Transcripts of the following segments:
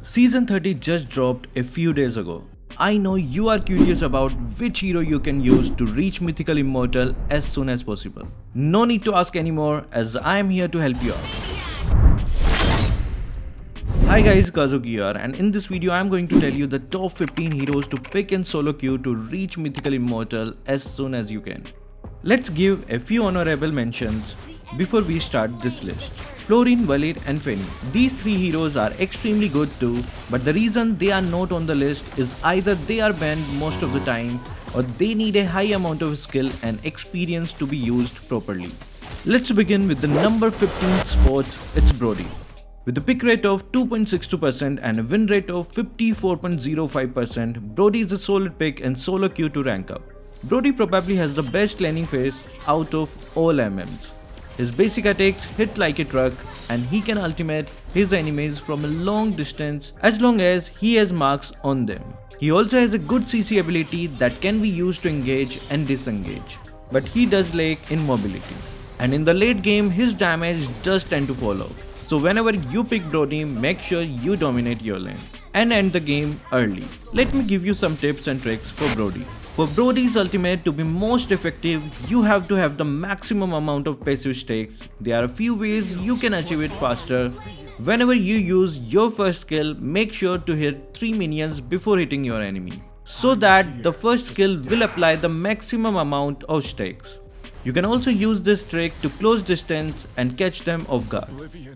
Season 30 just dropped a few days ago. I know you are curious about which hero you can use to reach Mythical Immortal as soon as possible. No need to ask anymore, as I am here to help you out. Hi guys, Kazuki here, and in this video I am going to tell you the top 15 heroes to pick in solo queue to reach Mythical Immortal as soon as you can. Let's give a few honorable mentions before we start this list. Florin, Valir and Feni. These three heroes are extremely good too, but the reason they are not on the list is either they are banned most of the time or they need a high amount of skill and experience to be used properly. Let's begin with the number 15th spot, it's Brody. With a pick rate of 2.62% and a win rate of 54.05%, Brody is a solid pick in solo queue to rank up. Brody probably has the best laning phase out of all MMs. His basic attacks hit like a truck and he can ultimate his enemies from a long distance as long as he has marks on them. He also has a good CC ability that can be used to engage and disengage, but he does lack in mobility. And in the late game his damage does tend to fall off. So whenever you pick Brody, make sure you dominate your lane and end the game early. Let me give you some tips and tricks for Brody. For Brody's ultimate to be most effective, you have to have the maximum amount of passive stakes. There are a few ways you can achieve it faster. Whenever you use your first skill, make sure to hit 3 minions before hitting your enemy, so that the first skill will apply the maximum amount of stakes. You can also use this trick to close distance and catch them off guard.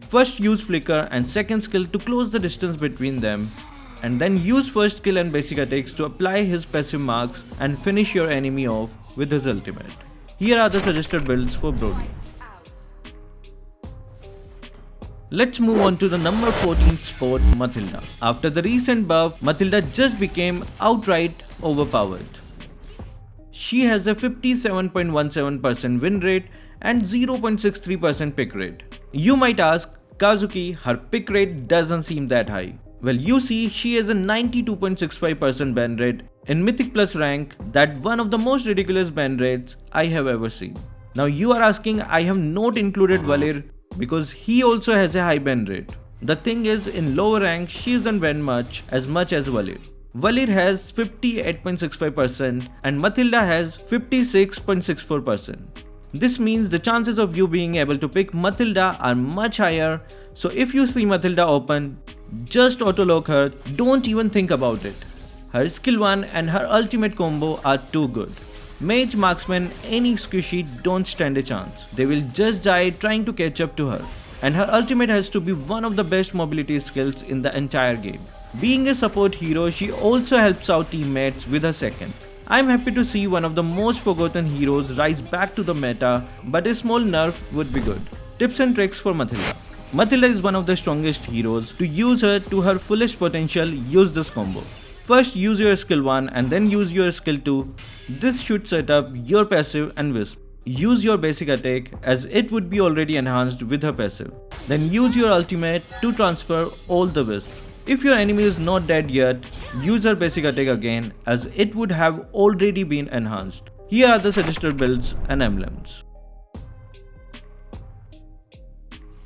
First use flicker and second skill to close the distance between them, and then use first skill and basic attacks to apply his passive marks and finish your enemy off with his ultimate. Here are the suggested builds for Brody. Let's move on to the number 14th spot, Matilda. After the recent buff, Matilda just became outright overpowered. She has a 57.17% win rate and 0.63% pick rate. You might ask, Kazuki, her pick rate doesn't seem that high. Well, you see, she has a 92.65% ban rate in Mythic Plus rank, that one of the most ridiculous ban rates I have ever seen. Now you are asking, I have not included Valir because he also has a high ban rate. The thing is, in lower rank she isn't banned much as Valir. Valir has 58.65% and Matilda has 56.64%. This means the chances of you being able to pick Matilda are much higher, so if you see Matilda open, just auto-lock her, don't even think about it. Her skill 1 and her ultimate combo are too good. Mage, marksman, any squishy don't stand a chance. They will just die trying to catch up to her. And her ultimate has to be one of the best mobility skills in the entire game. Being a support hero, she also helps out teammates with her second. I'm happy to see one of the most forgotten heroes rise back to the meta, but a small nerf would be good. Tips and tricks for Matilda. Matilda is one of the strongest heroes. To use her to her fullest potential, use this combo. First use your skill 1 and then use your skill 2. This should set up your passive and wisp. Use your basic attack as it would be already enhanced with her passive. Then use your ultimate to transfer all the wisp. If your enemy is not dead yet, use her basic attack again as it would have already been enhanced. Here are the suggested builds and emblems.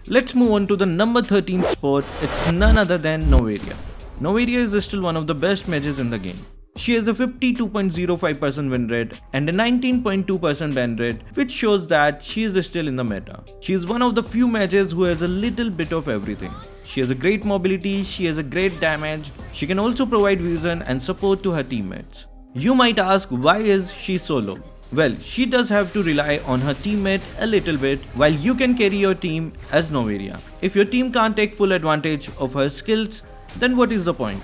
Let's move on to the number 13th spot, it's none other than Noveria. Noveria is still one of the best mages in the game. She has a 52.05% win rate and a 19.2% ban rate, which shows that she is still in the meta. She is one of the few mages who has a little bit of everything. She has a great mobility, she has a great damage, she can also provide vision and support to her teammates. You might ask, why is she so low? Well, she does have to rely on her teammate a little bit, while you can carry your team as Noveria. If your team can't take full advantage of her skills, then what is the point?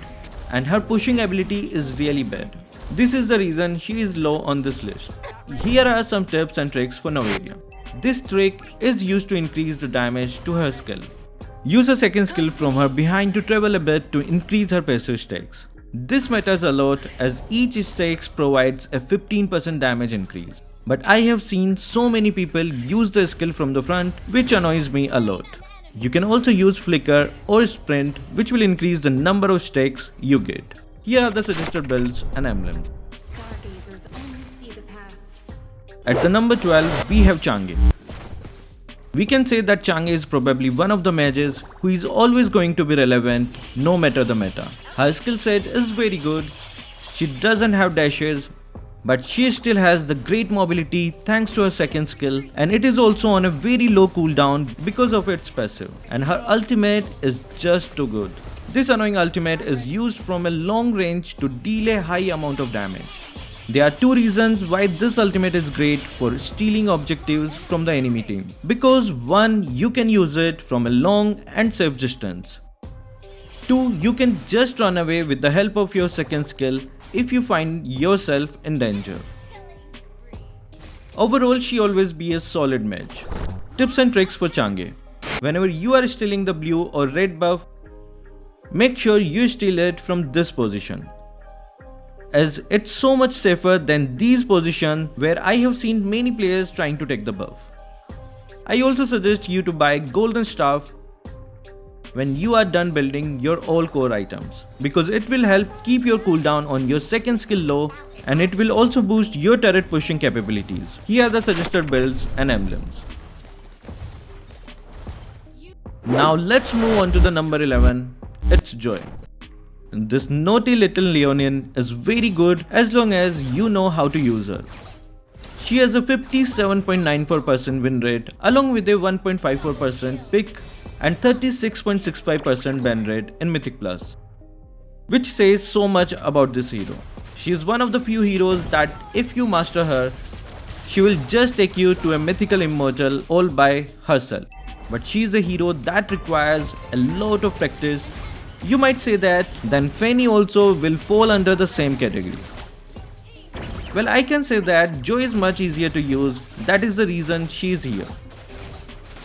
And her pushing ability is really bad. This is the reason she is low on this list. Here are some tips and tricks for Noveria. This trick is used to increase the damage to her skill. Use a second skill from her behind to travel a bit to increase her passive stacks. This matters a lot as each stacks provides a 15% damage increase. But I have seen so many people use the skill from the front, which annoys me a lot. You can also use flicker or sprint, which will increase the number of stacks you get. Here are the suggested builds and emblems. At the number 12, we have Changi. We can say that Changi is probably one of the mages who is always going to be relevant no matter the meta. Her skill set is very good. She doesn't have dashes, but she still has the great mobility thanks to her second skill, and it is also on a very low cooldown because of its passive, and her ultimate is just too good. This annoying ultimate is used from a long range to deal a high amount of damage. There are two reasons why this ultimate is great for stealing objectives from the enemy team. Because 1, you can use it from a long and safe distance. 2, you can just run away with the help of your second skill if you find yourself in danger. Overall, she always be a solid mage. Tips and tricks for Changi. Whenever you are stealing the blue or red buff, make sure you steal it from this position, as it's so much safer than these positions where I have seen many players trying to take the buff. I also suggest you to buy golden staff when you are done building your all core items, because it will help keep your cooldown on your second skill low, and it will also boost your turret pushing capabilities. Here are the suggested builds and emblems. Now let's move on to the number 11, it's Joy. This naughty little Leonian is very good as long as you know how to use her. She has a 57.94% win rate along with a 1.54% pick and 36.65% ban rate in Mythic Plus, which says so much about this hero. She is one of the few heroes that if you master her, she will just take you to a Mythical Immortal all by herself. But she is a hero that requires a lot of practice. You might say that then Fanny also will fall under the same category. Well, I can say that Joy is much easier to use, that is the reason she is here.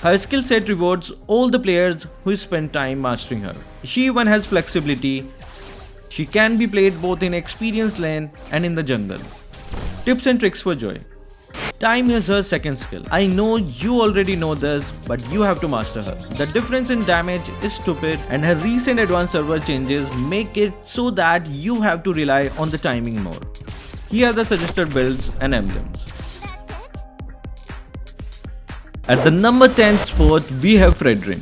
Her skill set rewards all the players who spend time mastering her. She even has flexibility. She can be played both in experienced lane and in the jungle. Tips and tricks for Joy. Time is her second skill. I know you already know this, but you have to master her. The difference in damage is stupid, and her recent advanced server changes make it so that you have to rely on the timing more. Here are the suggested builds and emblems. At the number 10 spot, we have Fredrin,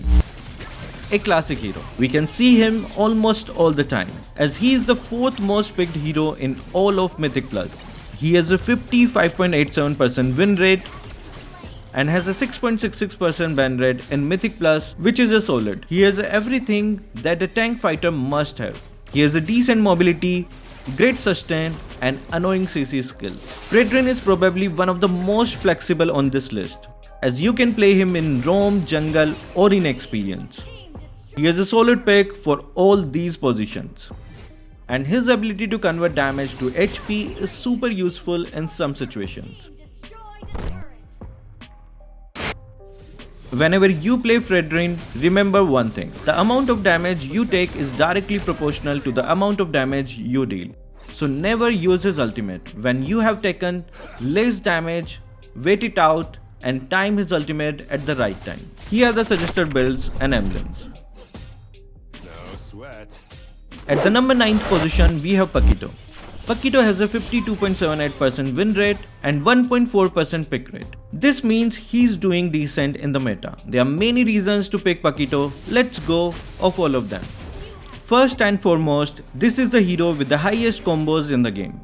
a classic hero. We can see him almost all the time, as he is the 4th most picked hero in all of Mythic Plus. He has a 55.87% win rate and has a 6.66% ban rate in Mythic Plus, which is a solid. He has everything that a tank fighter must have. He has a decent mobility, great sustain and annoying CC skills. Fredrin is probably one of the most flexible on this list, as you can play him in roam, jungle or in experience. He has a solid pick for all these positions, and his ability to convert damage to HP is super useful in some situations. Whenever you play Fredrin, remember one thing: the amount of damage you take is directly proportional to the amount of damage you deal. So never use his ultimate. When you have taken less damage, wait it out and time his ultimate at the right time. Here are the suggested builds and emblems. No sweat. At the number 9th position, we have Paquito. Paquito has a 52.78% win rate and 1.4% pick rate. This means he's doing decent in the meta. There are many reasons to pick Paquito. Let's go of all of them. First and foremost, this is the hero with the highest combos in the game.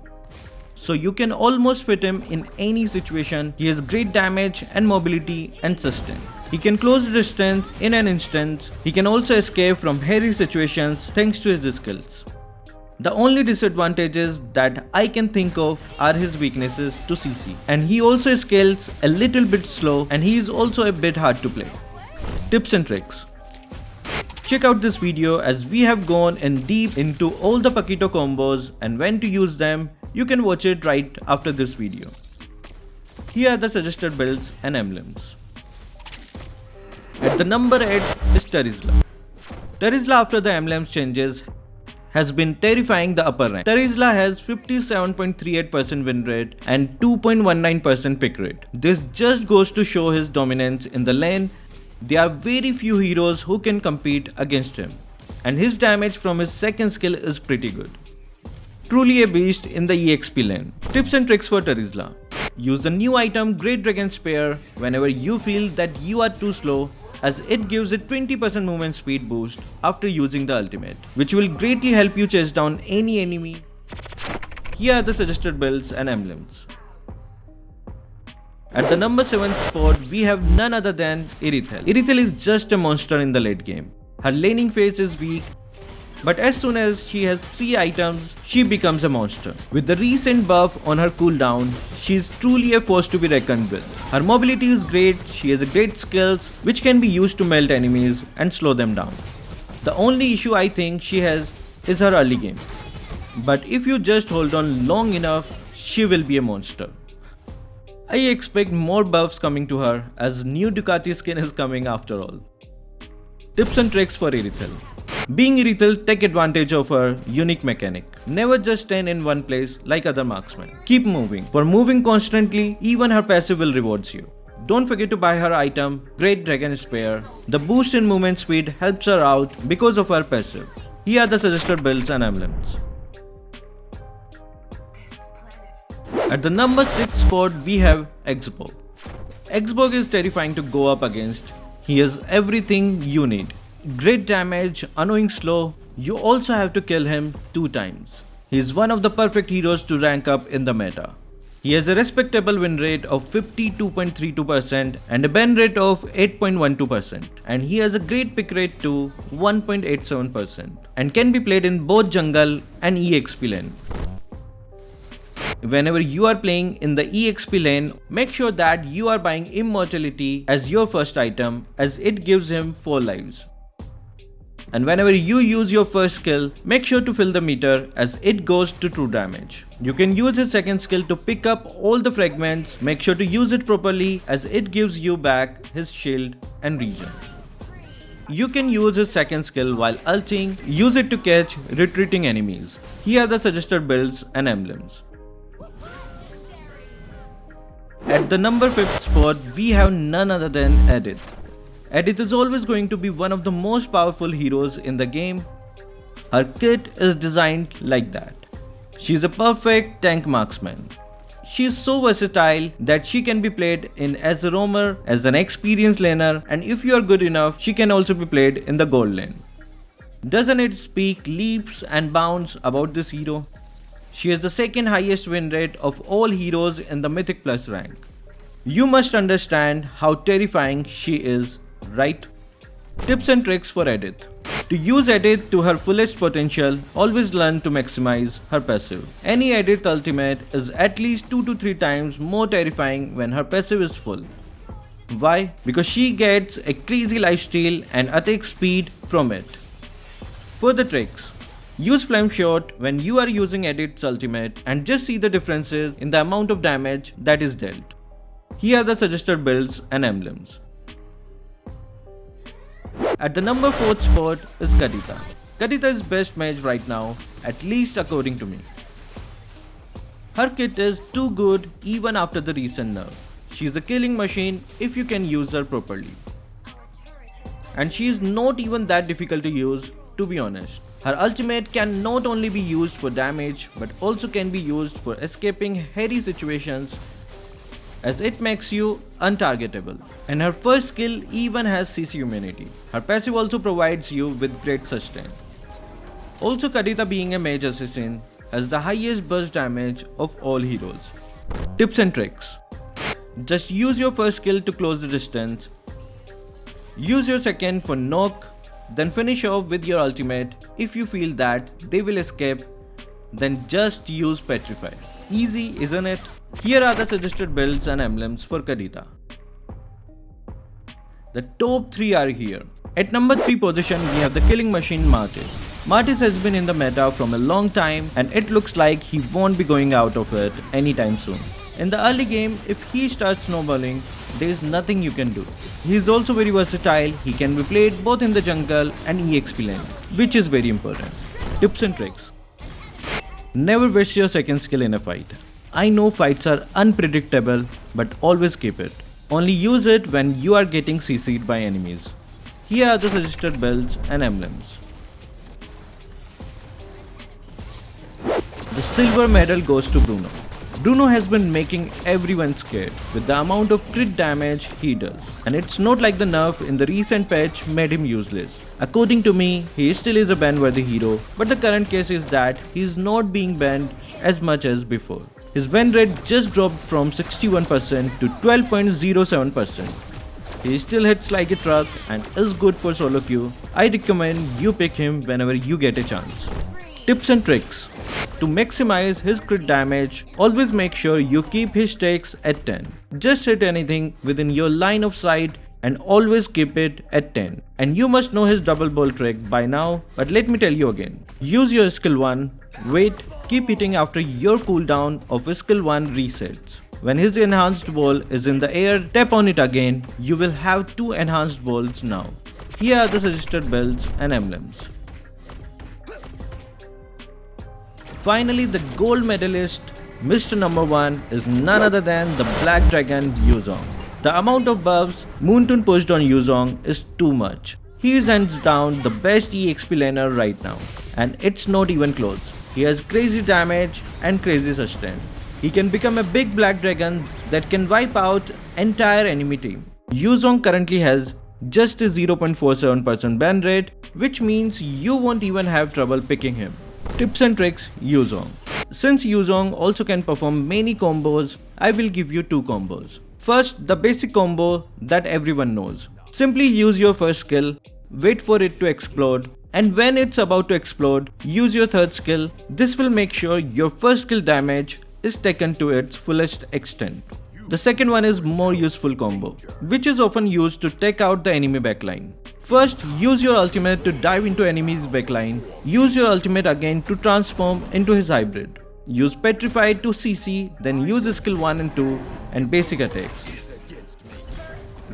So you can almost fit him in any situation. He has great damage and mobility and sustain. He can close distance in an instant. He can also escape from hairy situations thanks to his skills. The only disadvantages that I can think of are his weaknesses to CC. And he also scales a little bit slow, and he is also a bit hard to play. Tips and tricks. Check out this video, as we have gone in deep into all the Paquito combos and when to use them. You can watch it right after this video. Here are the suggested builds and emblems. At the number 8 is Terizla. Terizla, after the emblems changes, has been terrifying the upper rank. Terizla has 57.38% win rate and 2.19% pick rate. This just goes to show his dominance in the lane. There are very few heroes who can compete against him, and his damage from his second skill is pretty good. Truly a beast in the EXP lane. Tips and tricks for Terizla. Use the new item Great Dragon Spear whenever you feel that you are too slow, as it gives a 20% movement speed boost after using the ultimate, which will greatly help you chase down any enemy. Here are the suggested builds and emblems. At the number 7th spot, we have none other than Irithal. Irithal is just a monster in the late game. Her laning phase is weak, but as soon as she has 3 items, she becomes a monster. With the recent buff on her cooldown, she is truly a force to be reckoned with. Her mobility is great, she has great skills which can be used to melt enemies and slow them down. The only issue I think she has is her early game. But if you just hold on long enough, she will be a monster. I expect more buffs coming to her, as new Ducati skin is coming after all. Tips and tricks for Irithal. Being Irithal, take advantage of her unique mechanic. Never just stand in one place like other marksmen. Keep moving. For moving constantly, even her passive will reward you. Don't forget to buy her item, Great Dragon Spear. The boost in movement speed helps her out because of her passive. Here are the suggested builds and emblems. At the number 6 spot, we have Xborg. Xborg is terrifying to go up against. He has everything you need. Great damage, annoying slow. You also have to kill him 2 times. He is one of the perfect heroes to rank up in the meta. He has a respectable win rate of 52.32% and a ban rate of 8.12%, and he has a great pick rate to 1.87% and can be played in both jungle and EXP lane. Whenever you are playing in the EXP lane, make sure that you are buying Immortality as your first item, as it gives him 4 lives. And whenever you use your first skill, make sure to fill the meter, as it goes to true damage. You can use his second skill to pick up all the fragments. Make sure to use it properly, as it gives you back his shield and regen. You can use his second skill while ulting, use it to catch retreating enemies. Here are the suggested builds and emblems. At the number 5th spot, we have none other than Edith. Edith is always going to be one of the most powerful heroes in the game. Her kit is designed like that. She is a perfect tank marksman. She is so versatile that she can be played in as a roamer, as an experienced laner, and if you are good enough, she can also be played in the gold lane. Doesn't it speak leaps and bounds about this hero? She has the second highest win rate of all heroes in the Mythic Plus rank. You must understand how terrifying she is, right? Tips and tricks for Edith. To use Edith to her fullest potential, always learn to maximize her passive. Any Edith ultimate is at least 2 to 3 times more terrifying when her passive is full. Why? Because she gets a crazy lifesteal and attack speed from it. For the tricks. Use Flame Shot when you are using Edith's ultimate and just see the differences in the amount of damage that is dealt. Here are the suggested builds and emblems. At the number 4th spot is Kadita. Kadita is best mage right now, at least according to me. Her kit is too good even after the recent nerf. She is a killing machine if you can use her properly. And she is not even that difficult to use, to be honest. Her ultimate can not only be used for damage, but also can be used for escaping hairy situations, as it makes you untargetable. And her first skill even has CC immunity. Her passive also provides you with great sustain. Also, Kadita, being a mage assassin, has the highest burst damage of all heroes. Tips and tricks. Just use your first skill to close the distance. Use your second for knock. Then finish off with your ultimate. If you feel that they will escape, then just use Petrify. Easy, isn't it? Here are the suggested builds and emblems for Kadita. The top 3 are here. At number 3 position, we have the killing machine Martyrs. Martyrs has been in the meta from a long time, and it looks like he won't be going out of it anytime soon. In the early game, if he starts snowballing, there is nothing you can do. He is also very versatile. He can be played both in the jungle and EXP lane, which is very important. Tips and tricks. Never waste your second skill in a fight. I know fights are unpredictable, but always keep it. Only use it when you are getting CC'd by enemies. Here are the suggested builds and emblems. The silver medal goes to Bruno. Bruno has been making everyone scared with the amount of crit damage he does. And it's not like the nerf in the recent patch made him useless. According to me, he still is a ban-worthy hero, but the current case is that he is not being banned as much as before. His ban rate just dropped from 61% to 12.07%. He still hits like a truck and is good for solo queue. I recommend you pick him whenever you get a chance. Tips and tricks. To maximize his crit damage, always make sure you keep his stakes at 10. Just hit anything within your line of sight and always keep it at 10. And you must know his double ball trick by now, but let me tell you again. Use your skill 1, wait, keep hitting after your cooldown of skill 1 resets. When his enhanced ball is in the air, tap on it again. You will have 2 enhanced balls now. Here are the suggested builds and emblems. Finally, the gold medalist, Mr. Number 1 is none other than the Black Dragon Yuzong. The amount of buffs Moontun pushed on Yuzong is too much. He is hands down the best EXP laner right now, and it's not even close. He has crazy damage and crazy sustain. He can become a big black dragon that can wipe out entire enemy team. Yuzong currently has just a 0.47% ban rate, which means you won't even have trouble picking him. Tips and tricks Yuzong. Since Yuzong also can perform many combos, I will give you 2 combos. First, the basic combo that everyone knows. Simply use your first skill, wait for it to explode, and when it's about to explode, use your third skill. This will make sure your first skill damage is taken to its fullest extent. The second one is more useful combo, which is often used to take out the enemy backline. First, use your ultimate to dive into enemy's backline. Use your ultimate again to transform into his hybrid. Use Petrify to CC, then use skill 1 and 2 and basic attacks.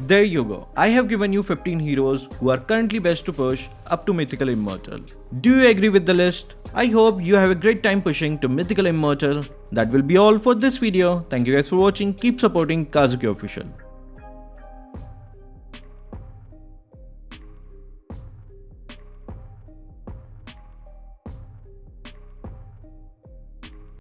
There you go. I have given you 15 heroes who are currently best to push up to Mythical Immortal. Do you agree with the list? I hope you have a great time pushing to Mythical Immortal. That will be all for this video. Thank you guys for watching. Keep supporting Kazuki Official.